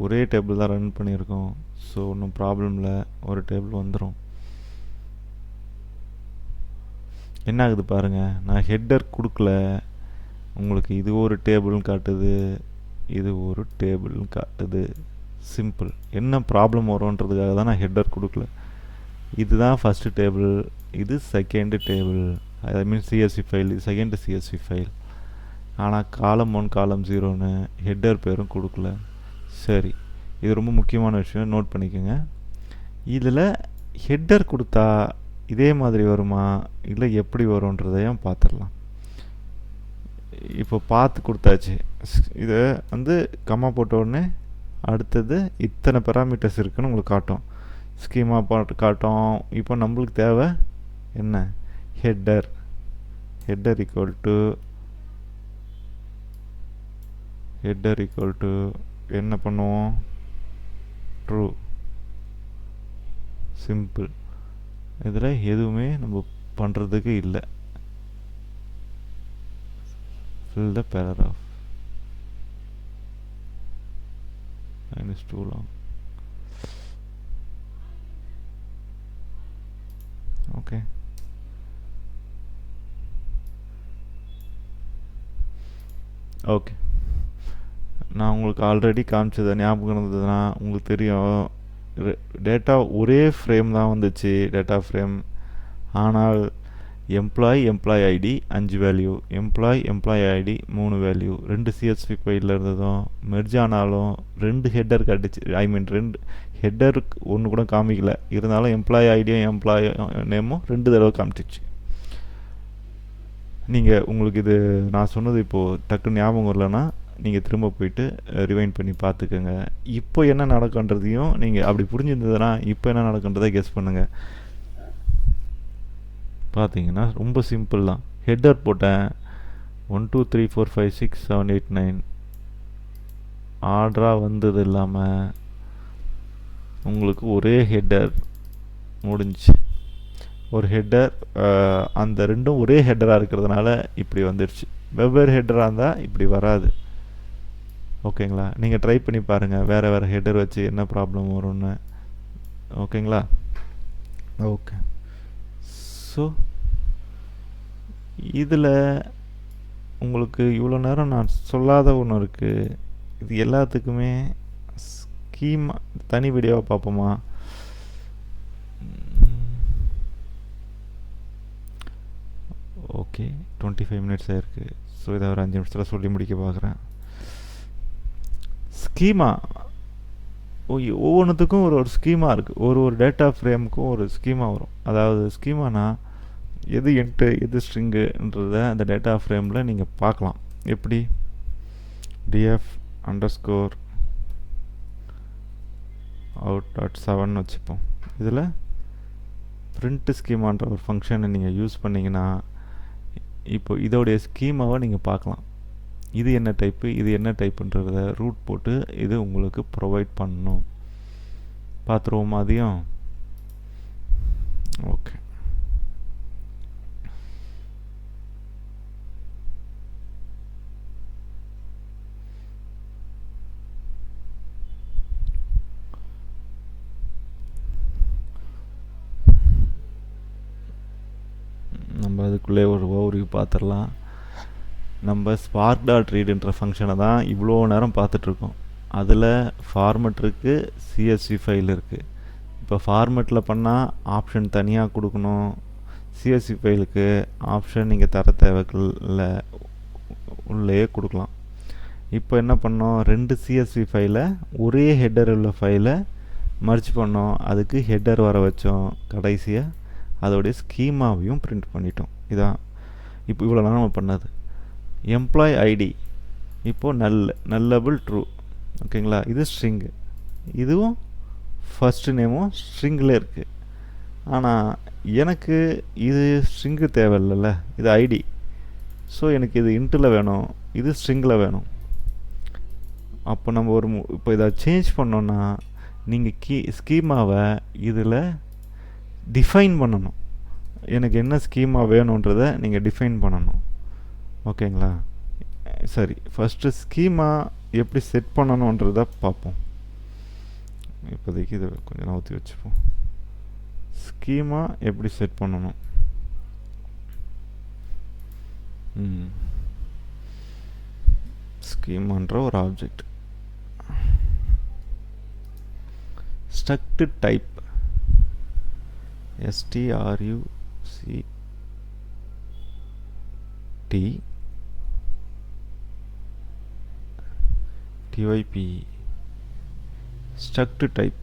Speaker 1: ஒரே டேபிள் தான் ரன் பண்ணியிருக்கோம். ஸோ ஒன்றும் ப்ராப்ளம் இல்லை, ஒரு டேபிள் வந்துடும். என்ன ஆகுது பாருங்கள், நான் ஹெட்டர் கொடுக்கல, உங்களுக்கு இது ஒரு டேபிள்னு காட்டுது, இது ஒரு டேபிள்னு காட்டுது. சிம்பிள். என்ன ப்ராப்ளம் வரும்ன்றதுக்காக தான் நான் ஹெட்டர் கொடுக்கல. இதுதான் ஃபஸ்ட்டு டேபிள், இது செகண்டு டேபிள், ஐ மீன் CSV ஃபைல், இது செகண்டு CSV ஃபைல். ஆனால் காலம் 1 காலம் 0ன்னு ஹெட்டர் பேரும் கொடுக்கல. சரி, இது ரொம்ப முக்கியமான விஷயம், நோட் பண்ணிக்கோங்க. இதில் ஹெட்டர் கொடுத்தா இதே மாதிரி வருமா இல்லை எப்படி வரும்ன்றதையும் பார்த்துடலாம். இப்போ பார்த்து கொடுத்தாச்சு. இதை வந்து கம்மா போட்ட உடனே அடுத்தது இத்தனை பெராமீட்டர்ஸ் இருக்குன்னு உங்களுக்கு காட்டும், ஸ்கீமா பாட்டு காட்டும். இப்போ நம்மளுக்கு தேவை என்ன, ஹெட்டர் ஈக்குவல் டு என்ன பண்ணுவோம், ட்ரூ. சிம்பிள். இதில் எதுவுமே நம்ம பண்ணுறதுக்கு இல்லை. fill the paragraph. Line is too long. Okay. Okay, நான் உங்களுக்கு ஆல்ரெடி காமிச்சதை ஞாபகம் இருந்ததுன்னா உங்களுக்கு தெரியும், டேட்டா ஒரே ஃப்ரேம் தான் வந்துச்சு, டேட்டா ஃப்ரேம். ஆனால் employee ID 5 value, employee ID 3 value, 2 CSV ஃபைலில் இருந்ததும் மெர்ஜ் ஆனாலும் 2 ஹெட்டர் காட்டுச்சு. ஐ மீன் 2 ஹெட்டருக்கு ஒன்று கூட காமிக்கல, இருந்தாலும் எம்ப்ளாயி ஐடியும் எம்ப்ளாயி நேமும் 2 தடவை காமிச்சிச்சு. உங்களுக்கு இது நான் சொன்னது இப்போது டக்குன்னு ஞாபகம் வரலன்னா நீங்கள் திரும்ப போயிட்டு ரிவைண்ட் பண்ணி பார்த்துக்கோங்க. இப்போ என்ன நடக்குன்றதையும் நீங்கள் அப்படி புரிஞ்சிருந்ததுன்னா இப்போ என்ன நடக்குன்றதை கெஸ் பண்ணுங்கள். பார்த்தீங்கன்னா ரொம்ப சிம்பிள் தான். ஹெட்டர் போட்டேன் 1 2 3 4 5 6 7 8 9 ஆர்டராக வந்தது இல்லாமல் உங்களுக்கு ஒரே ஹெட்டர் முடிஞ்சு. ஒரு ஹெட்டர், அந்த ரெண்டும் ஒரே ஹெட்டராக இருக்கிறதுனால இப்படி வந்துடுச்சு. வெவ்வேறு ஹெட்டராக இருந்தால் இப்படி வராது. ஓகேங்களா? நீங்கள் ட்ரை பண்ணி பாருங்கள் வேறு வேறு ஹெட்டர் வச்சு என்ன ப்ராப்ளம் வரும்னு. ஓகேங்களா? ஓகே. ஸோ இதில் உங்களுக்கு இவ்வளோ நேரம் நான் சொல்லாத ஒன்று இருக்குது. இது எல்லாத்துக்குமே ஸ்கீமா தனி வீடியோவை பார்ப்போமா? ஓகே, 25 மினிட்ஸ் ஆயிருக்கு. ஸோ இதை ஒரு 5 நிமிஷத்தில் சொல்லி முடிக்க பார்க்குறேன். ஸ்கீமா ஒவ்வொன்றுத்துக்கும் ஒரு ஸ்கீமா இருக்குது. ஒரு டேட்டா ஃப்ரேமுக்கும் ஒரு ஸ்கீமா வரும். அதாவது ஸ்கீமானா எது என்ட்டு எது ஸ்ட்ரிங்குன்றதை அந்த டேட்டா ஃப்ரேமில் நீங்கள் பார்க்கலாம். எப்படி? df_out.7 வச்சுப்போம். இதில் பிரிண்ட் ஸ்கீமான்ற ஒரு ஃபங்க்ஷனை நீங்கள் யூஸ் பண்ணிங்கன்னா இப்போ இதோடைய ஸ்கீமாவை நீங்கள் பார்க்கலாம். இது என்ன டைப்பு, இது என்ன டைப்புன்றத ரூட் போட்டு இது உங்களுக்கு ப்ரொவைட் பண்ணணும். பார்த்துருவோம் அதையும். ஓகே, நம்ம அதுக்குள்ளே ஒரு ஓவர்வியூ பார்த்துடலாம். நம்ம spark.readன்ற ஃபங்க்ஷனை தான் இவ்வளோ நேரம் பார்த்துட்ருக்கோம். அதில் ஃபார்மெட் இருக்குது, சிஎஸ்வி ஃபைல் இருக்குது. இப்போ ஃபார்மெட்டில் பண்ணால் ஆப்ஷன் தனியாக கொடுக்கணும். சிஎஸ்வி ஃபைலுக்கு ஆப்ஷன் நீங்கள் தர தேவையில்லை, உள்ளே கொடுக்கலாம். இப்போ என்ன பண்ணோம்? 2 சிஎஸ்வி ஃபைலை ஒரே ஹெட்டர் உள்ள ஃபைலை மர்ஜ் பண்ணோம். அதுக்கு ஹெட்டர் வர வச்சோம். கடைசியாக அதோடைய ஸ்கீமாவையும் பிரிண்ட் பண்ணிட்டோம். இதான் இப்போ இவ்வளோ நேரம் நம்ம பண்ணது. எம்ப்ளாய் ஐடி இப்போது நல்லபிள் ட்ரூ. ஓகேங்களா? இது ஸ்ட்ரிங்கு. இதுவும் ஃபஸ்ட்டு நேமும் ஸ்ட்ரிங்கில் இருக்குது. ஆனால் எனக்கு இது ஸ்ட்ரிங்கு தேவையில்லைல்ல, இது ஐடி. ஸோ எனக்கு இது இன்ட்டில் வேணும், இது ஸ்ட்ரிங்கில் வேணும். அப்போ நம்ம இப்போ இதை சேஞ்ச் பண்ணோன்னா நீங்கள் ஸ்கீமாவை இதில் டிஃபைன் பண்ணணும். எனக்கு என்ன ஸ்கீமா வேணுன்றதை நீங்கள் டிஃபைன் பண்ணணும். ஓகேங்களா? சரி, ஃபஸ்ட்டு ஸ்கீமா எப்படி செட் பண்ணணுன்றதை பார்ப்போம். இப்போதைக்கு இதை கொஞ்சம் நவுத்தி வச்சுப்போம். ஸ்கீமா எப்படி செட் பண்ணணும்? ஸ்கீமான்ற ஒரு object, struct type struct type struct type.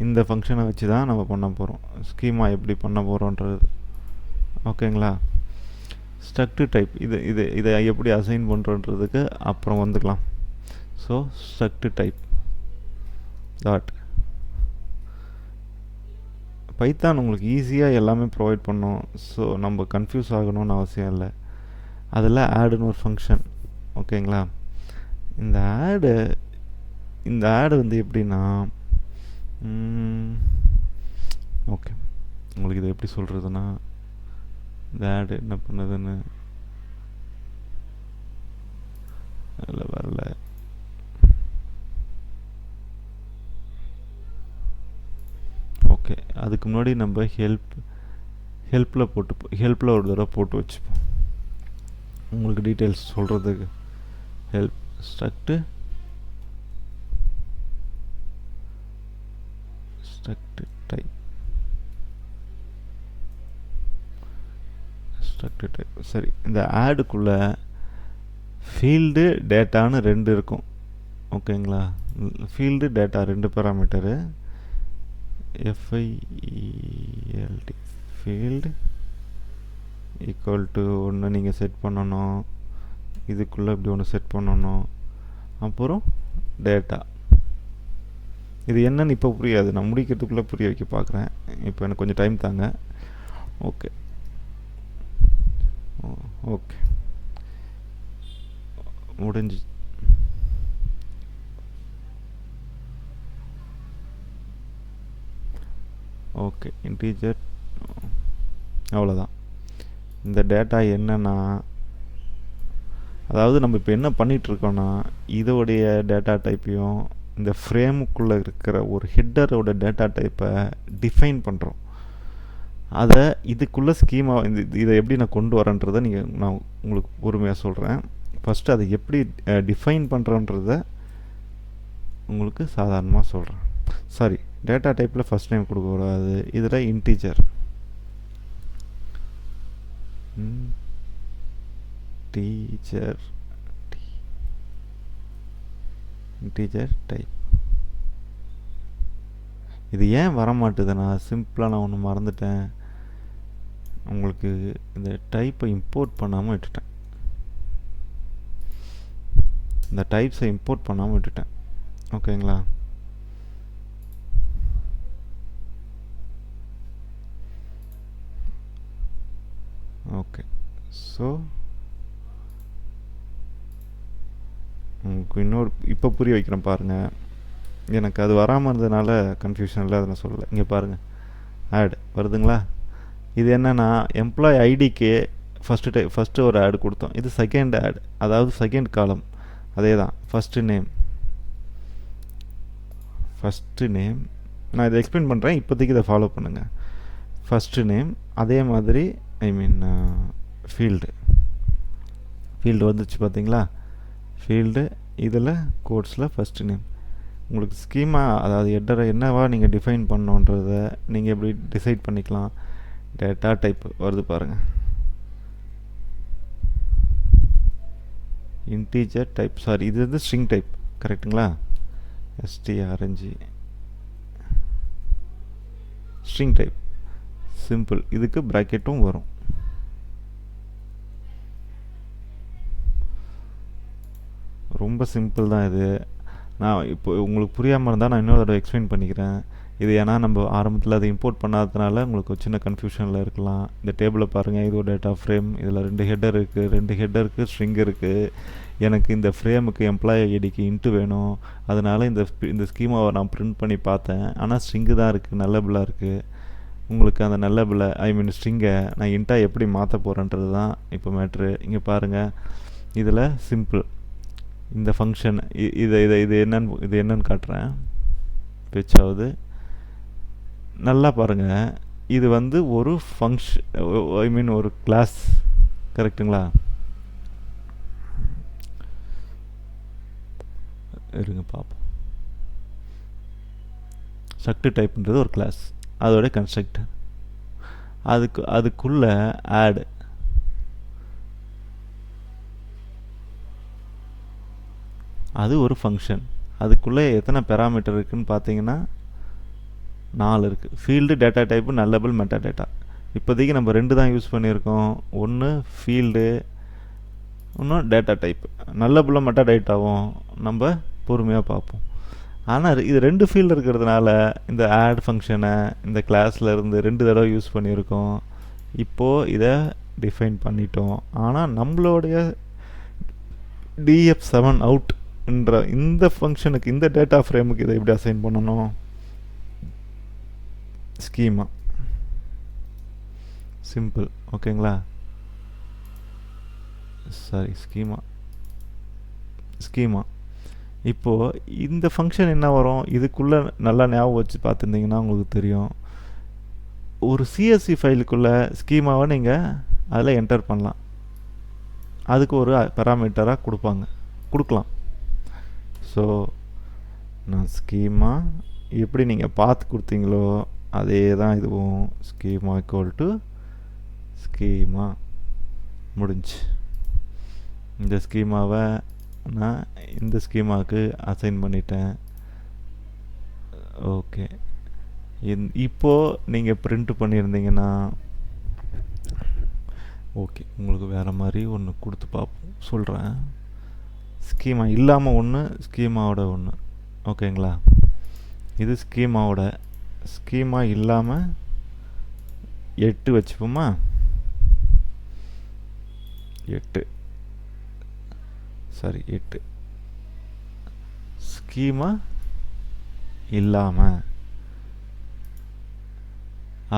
Speaker 1: இந்த ஃபங்க்ஷனை வச்சு தான் நம்ம பண்ண போகிறோம். ஸ்கீமா எப்படி பண்ண போகிறோன்றது. ஓகேங்களா? struct type இதை எப்படி அசைன் பண்ணுறோன்றதுக்கு அப்புறம் வந்துக்கலாம். So struct type dot Python உங்களுக்கு ஈஸியாக எல்லாமே ப்ரொவைட் பண்ணோம். ஸோ நம்ம கன்ஃபியூஸ் ஆகணும்னு அவசியம் இல்லை. அதில் ஆடுன்னு ஒரு ஃபங்க்ஷன். ஓகேங்களா? இந்த ஆடு வந்து எப்படின்னா, ஓகே, உங்களுக்கு இதை எப்படி சொல்கிறதுன்னா, இந்த ஆடு என்ன பண்ணுதுன்னு அதில் வரல. ஓகே, அதுக்கு முன்னாடி நம்ம ஹெல்ப்பில் ஒரு தடவை போட்டு வச்சுப்போம் உங்களுக்கு டீட்டெயில்ஸ் சொல்கிறதுக்கு. Help struct type. சரி, இந்த ஆடுக்குள்ளே ஃபீல்டு டேட்டான்னு 2 இருக்கும். ஓகேங்களா? Field data 2 parameter, field field equal to ஒன்று நீங்கள் செட் பண்ணணும், இதுக்குள்ளே இப்படி ஒன்று செட் பண்ணணும், அப்புறம் டேட்டா. இது என்னன்னு இப்போ புரியாது, நான் முடிக்கிறதுக்குள்ளே புரிய வைக்க பார்க்குறேன். இப்போ எனக்கு கொஞ்சம் டைம் தாங்க. ஓகே ஓகே முடிஞ்சு. ஓகே இன்டீஜர் அவ்வளோதான். இந்த டேட்டா என்னன்னா, அதாவது நம்ம இப்போ என்ன பண்ணிகிட்ருக்கோன்னா, இதோடைய டேட்டா டைப்பையும் இந்த ஃப்ரேமுக்குள்ளே இருக்கிற ஒரு ஹெட்டரோட டேட்டா டைப்பை டிஃபைன் பண்ணுறோம். அதை இதுக்குள்ளே ஸ்கீமா இதை எப்படி நான் கொண்டு வரேன்றதை நான் உங்களுக்கு பொறுமையாக சொல்கிறேன். ஃபஸ்ட்டு அதை எப்படி டிஃபைன் பண்ணுறோன்றத உங்களுக்கு சாதாரணமாக சொல்கிறேன். சாரி, டேட்டா டைப்பில் ஃபஸ்ட் நேம் கொடுக்கக்கூடாது, இதில் இன்டீஜர் இன்டீஜர் டைப். இது ஏன் வரமாட்டுதுன்னா, சிம்பிளாக நான் ஒன்று மறந்துட்டேன். உங்களுக்கு இந்த டைப்பை இம்போர்ட் பண்ணாமல் விட்டுட்டேன். இந்த டைப்ஸை இம்போர்ட் பண்ணாமல் விட்டுட்டேன். ஓகேங்களா? ஓகே, ஸோ உங்களுக்கு இன்னொரு இப்போ புரிய வைக்கிறேன் பாருங்கள். எனக்கு அது வராமல் இருந்ததுனால கன்ஃபியூஷன் இல்லை, அதை நான் சொல்லலை. இங்கே பாருங்கள், ஆட் வருதுங்களா? இது என்னென்னா, எம்ப்ளாய் ஐடிக்கு ஃபஸ்ட்டு ஒரு ஆட் கொடுத்தோம். இது செகண்ட் ஆட், அதாவது செகண்ட் காலம். அதே தான், ஃபஸ்ட்டு நேம் நான் இதை எக்ஸ்பிளைன் பண்ணுறேன், இப்போதைக்கு இதை ஃபாலோ பண்ணுங்கள். ஃபஸ்ட்டு நேம், அதே மாதிரி ஃபீல்டு வந்துச்சு பார்த்தீங்களா? ஃபீல்டு இதில் கோட்ஸில் ஃபஸ்ட்டு நேம். உங்களுக்கு ஸ்கீமா, அதாவது ஹெட்டரை என்னவா நீங்கள் டிஃபைன் பண்ணோன்றதை நீங்கள் எப்படி டிசைட் பண்ணிக்கலாம். டேட்டா டைப் வருது பாருங்கள், இன்டீஜர் டைப். சாரி, இது வந்து ஸ்ட்ரிங் டைப், கரெக்டுங்களா? strng string type, simple. இதுக்கு ப்ராக்கெட்டும் வரும். ரொம்ப சிம்பிள் தான் இது. நான் இப்போ உங்களுக்கு புரியாமல் இருந்தால் நான் இன்னொரு தடவை எக்ஸ்பிளைன் பண்ணிக்கிறேன். இது ஏன்னா நம்ம ஆரம்பத்தில் அதை இம்போர்ட் பண்ணாததுனால உங்களுக்கு ஒரு சின்ன கன்ஃபியூஷனில் இருக்கலாம். இந்த டேபிளை பாருங்கள், இது ஒரு டேட்டா ஃப்ரேம். இதில் 2 ஹெட்டர் இருக்குது, 2 ஹெட்டருக்கு ஸ்ட்ரிங் இருக்குது. எனக்கு இந்த ஃப்ரேமுக்கு எம்ப்ளாயி ஐடிக்கு இன்ட்டு வேணும். அதனால் இந்த ஸ்கீமாவை நான் பிரிண்ட் பண்ணி பார்த்தேன். ஆனால் ஸ்ட்ரிங்கு தான் இருக்குது, நல்லபிளாக இருக்குது. உங்களுக்கு அந்த நல்லபிளை ஸ்ட்ரிங்கை நான் இன்ட்டாக எப்படி மாற்ற போகிறேன்றது தான் இப்போ மேட்ரு. இங்கே பாருங்கள், இதில் சிம்பிள். இந்த ஃபங்க்ஷன் இது என்னன்னு காட்டுறேன். பேச்சாவது நல்லா பாருங்கள், இது வந்து ஒரு ஃபங்க்ஷன், ஒரு கிளாஸ், கரெக்டுங்களா? இருங்க பார்ப்போம். ஸ்ட்ரக்ட் டைப்ன்றது ஒரு கிளாஸ், அதோட கன்ஸ்ட்ரக்டர். அதுக்குள்ள ஆட், அது ஒரு ஃபங்க்ஷன். அதுக்குள்ளே எத்தனை பேராமீட்டர் இருக்குதுன்னு பார்த்தீங்கன்னா 4 இருக்குது. Field, data type, nullable, meta data. இப்போதைக்கு நம்ம 2 தான் யூஸ் பண்ணியிருக்கோம். ஒன்று ஃபீல்டு, இன்னும் டேட்டா டைப்பு. நல்லபிளும் மெட்டா டேட்டாவும் நம்ம பொறுமையாக பார்ப்போம். ஆனால் இது 2 ஃபீல்டு இருக்கிறதுனால இந்த ஆட் ஃபங்க்ஷனை இந்த கிளாஸில் இருந்து 2 தடவை யூஸ் பண்ணியிருக்கோம். இப்போது இதை டிஃபைன் பண்ணிட்டோம். ஆனால் நம்மளுடைய df7 out என்ற இந்த ஃபங்க்ஷனுக்கு, இந்த டேட்டா ஃப்ரேமுக்கு இதை எப்படி அசைன் பண்ணணும்? Schema, simple. ஓகேங்களா? Sorry, schema. இப்போது இந்த ஃபங்க்ஷன் என்ன வரும்? இதுக்குள்ளே நல்லா ஞாபகம் வச்சு பார்த்துருந்தீங்கன்னா உங்களுக்கு தெரியும். ஒரு சிஎஸ்சி ஃபைலுக்குள்ளே ஸ்கீமாவை நீங்கள் அதில் என்டர் பண்ணலாம். அதுக்கு ஒரு பேராமீட்டராக கொடுக்கலாம். ஸோ நான் ஸ்கீமா எப்படி நீங்கள் பார்த்து கொடுத்தீங்களோ அதே தான் இதுவும். ஸ்கீமா ஈக்குவல் டு ஸ்கீமா, முடிஞ்சு. இந்த ஸ்கீமாவை நான் இந்த ஸ்கீமாவுக்கு அசைன் பண்ணிட்டேன். ஓகே, இப்போது நீங்கள் பிரிண்ட் பண்ணியிருந்தீங்கன்னா ஓகே, உங்களுக்கு வேறு மாதிரி ஒன்று கொடுத்து பார்ப்போம், சொல்கிறேன். ஸ்கீமா இல்லாமல் ஒன்று, ஸ்கீமாவோட ஒன்று. ஓகேங்களா? இது ஸ்கீமாவோட. ஸ்கீமா இல்லாமல் 8 வச்சுப்போமா? 8 ஸ்கீமா இல்லாமல்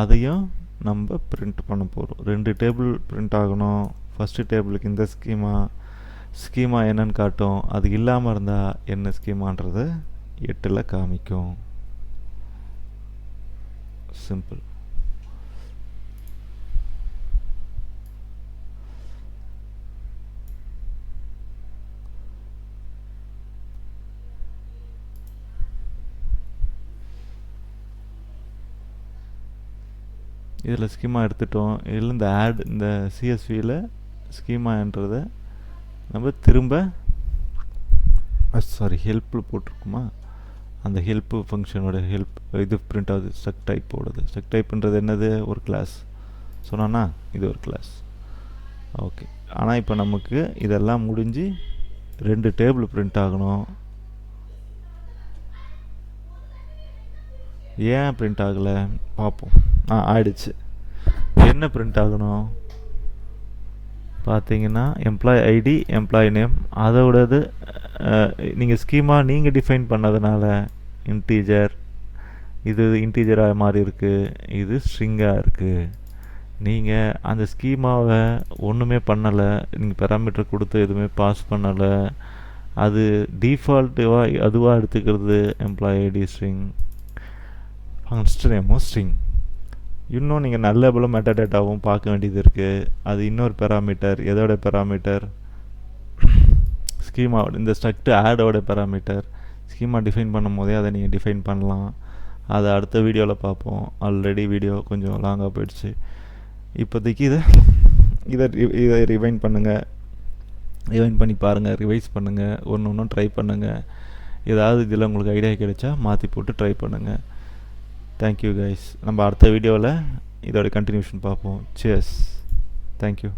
Speaker 1: அதையும் நம்ம பிரிண்ட் பண்ண போகிறோம். 2 டேபிள் பிரிண்ட் ஆகணும். ஃபஸ்ட்டு டேபிளுக்கு இந்த ஸ்கீமா என்னன்னு காட்டும், அது இல்லாமல் இருந்தால் என்ன ஸ்கீமான்றதை 8ல் காமிக்கும். சிம்பிள். இதில் ஸ்கீமா எடுத்துட்டோம். இதில் இந்த இந்த சிஎஸ்வியில் ஸ்கீமான்றதை நம்ம திரும்ப ஹெல்ப்பில் போட்டிருக்குமா, அந்த ஹெல்ப்பு ஃபங்க்ஷனோட இது பிரிண்ட் ஆகுது. ஸ்ட்ரக் டைப்போடது. ஸ்ட்ரக் டைப்புன்றது என்னது? ஒரு கிளாஸ் சொன்னான்னா இது ஒரு கிளாஸ். ஓகே, ஆனால் இப்போ நமக்கு இதெல்லாம் முடிஞ்சு 2 டேபிள் பிரிண்ட் ஆகணும். ஏன் பிரிண்ட் ஆகலை பார்ப்போம். ஆயிடுச்சு. என்ன பிரிண்ட் ஆகணும் பார்த்தீங்கன்னா, எம்ப்ளாயி ஐடி, எம்ப்ளாயி நேம். அதோடது நீங்கள் ஸ்கீமா நீங்கள் டிஃபைன் பண்ணதுனால இன்டீஜர், இது இன்டீஜராக மாறி இருக்குது, இது ஸ்ட்ரிங்காக இருக்குது. நீங்கள் அந்த ஸ்கீமாவை ஒன்றுமே பண்ணலை, நீங்கள் பேராமீட்டர் கொடுத்து எதுவுமே பாஸ் பண்ணலை. அது டிஃபால்ட்டுவாக அதுவாக எடுத்துக்கிறது எம்ப்ளாயி ஐடி ஸ்ட்ரிங், ஃபங்க்ஷன் நேமும் ஸ்ட்ரிங். இன்னும் நீங்கள் நல்ல போல் மெட்டாடேட்டாவும் பார்க்க வேண்டியது இருக்குது. அது இன்னொரு பேராமீட்டர். எதோட பேராமீட்டர்? ஸ்கீமா, இந்த ஸ்ட்ரக்ட் ஆடோட பேராமீட்டர். ஸ்கீமா டிஃபைன் பண்ணும் போதே அதை நீங்கள் டிஃபைன் பண்ணலாம். அதை அடுத்த வீடியோவில் பார்ப்போம். ஆல்ரெடி வீடியோ கொஞ்சம் லாங்காக போயிடுச்சு. இப்போதைக்கு இதை ரிவைண்ட் பண்ணுங்கள். ரிவைண்ட் பண்ணி பாருங்கள், ரிவைஸ் பண்ணுங்கள், ஒன்று ட்ரை பண்ணுங்கள். ஏதாவது இதில் உங்களுக்கு ஐடியா கிடைச்சா மாற்றி போட்டு ட்ரை பண்ணுங்கள். Thank you guys. நம்ம அடுத்த வீடியோவில் இதோட கண்டினியூஷன் பார்ப்போம். சியர்ஸ். தேங்க்யூ.